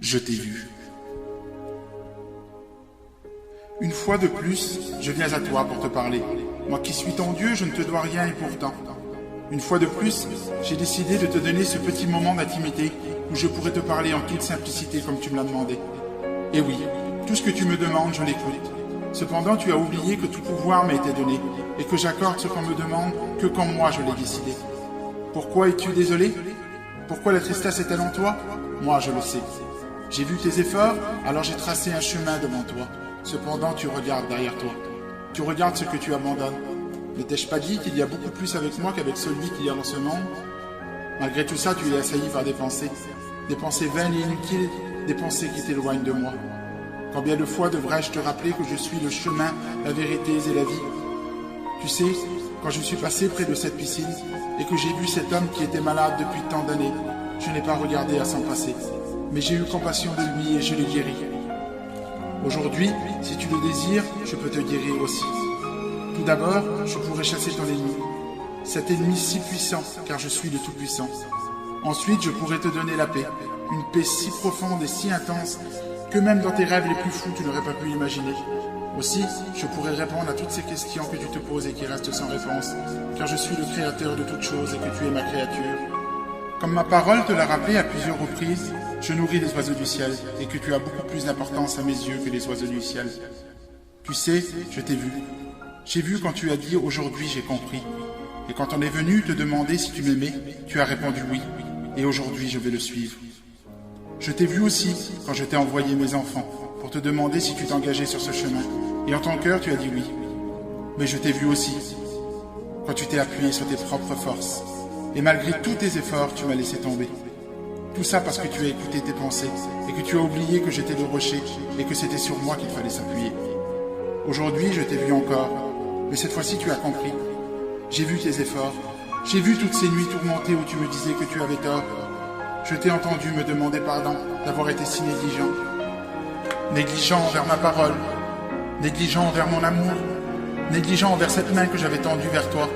Je t'ai vu. Une fois de plus, je viens à toi pour te parler. Moi qui suis ton Dieu, je ne te dois rien et pourtant. Une fois de plus, j'ai décidé de te donner ce petit moment d'intimité où je pourrais te parler en toute simplicité comme tu me l'as demandé. Et oui, tout ce que tu me demandes, je l'écoute. Cependant, tu as oublié que tout pouvoir m'a été donné et que j'accorde ce qu'on me demande que quand moi je l'ai décidé. Pourquoi es-tu désolé? Pourquoi la tristesse est-elle en toi? Moi, je le sais. J'ai vu tes efforts, alors j'ai tracé un chemin devant toi. Cependant, tu regardes derrière toi. Tu regardes ce que tu abandonnes. Ne t'ai-je pas dit qu'il y a beaucoup plus avec moi qu'avec celui qu'il y a dans ce monde? Malgré tout ça, tu es assailli par des pensées vaines et inutiles, des pensées qui t'éloignent de moi. Combien de fois devrais-je te rappeler que je suis le chemin, la vérité et la vie? Tu sais, quand je suis passé près de cette piscine et que j'ai vu cet homme qui était malade depuis tant d'années, je n'ai pas regardé à s'en passer, mais j'ai eu compassion de lui et je l'ai guéri. Aujourd'hui, si tu le désires, je peux te guérir aussi. Tout d'abord, je pourrais chasser ton ennemi, cet ennemi si puissant, car je suis le Tout-Puissant. Ensuite, je pourrais te donner la paix, une paix si profonde et si intense que même dans tes rêves les plus fous, tu n'aurais pas pu l'imaginer. Aussi, je pourrais répondre à toutes ces questions que tu te poses et qui restent sans réponse, car je suis le créateur de toutes choses et que tu es ma créature. Comme ma parole te l'a rappelé à plusieurs reprises, je nourris les oiseaux du ciel et que tu as beaucoup plus d'importance à mes yeux que les oiseaux du ciel. Tu sais, je t'ai vu. J'ai vu quand tu as dit « aujourd'hui j'ai compris ». Et quand on est venu te demander si tu m'aimais, tu as répondu « oui ». Et aujourd'hui je vais le suivre. Je t'ai vu aussi quand je t'ai envoyé mes enfants pour te demander si tu t'engageais sur ce chemin. Et en ton cœur, tu as dit oui. Mais je t'ai vu aussi quand tu t'es appuyé sur tes propres forces. Et malgré tous tes efforts, tu m'as laissé tomber. Tout ça parce que tu as écouté tes pensées et que tu as oublié que j'étais le rocher et que c'était sur moi qu'il fallait s'appuyer. Aujourd'hui, je t'ai vu encore, mais cette fois-ci, tu as compris. J'ai vu tes efforts. J'ai vu toutes ces nuits tourmentées où tu me disais que tu avais tort. Je t'ai entendu me demander pardon d'avoir été si négligent. Négligent envers ma parole, négligent envers mon amour, négligent envers cette main que j'avais tendue vers toi.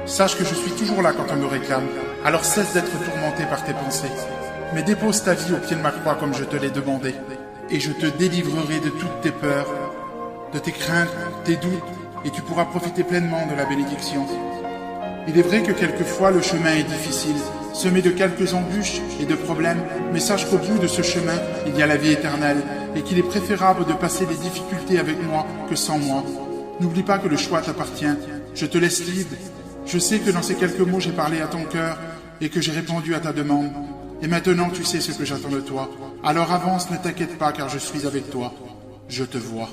Sache que je suis toujours là quand on me réclame, alors cesse d'être tourmenté par tes pensées. Mais dépose ta vie au pied de ma croix comme je te l'ai demandé, et je te délivrerai de toutes tes peurs, de tes craintes, tes doutes, et tu pourras profiter pleinement de la bénédiction. Il est vrai que quelquefois le chemin est difficile, semé de quelques embûches et de problèmes, mais sache qu'au bout de ce chemin, il y a la vie éternelle, et qu'il est préférable de passer les difficultés avec moi que sans moi. N'oublie pas que le choix t'appartient, je te laisse libre. Je sais que dans ces quelques mots j'ai parlé à ton cœur, et que j'ai répondu à ta demande. Et maintenant tu sais ce que j'attends de toi. Alors avance, ne t'inquiète pas, car je suis avec toi. Je te vois.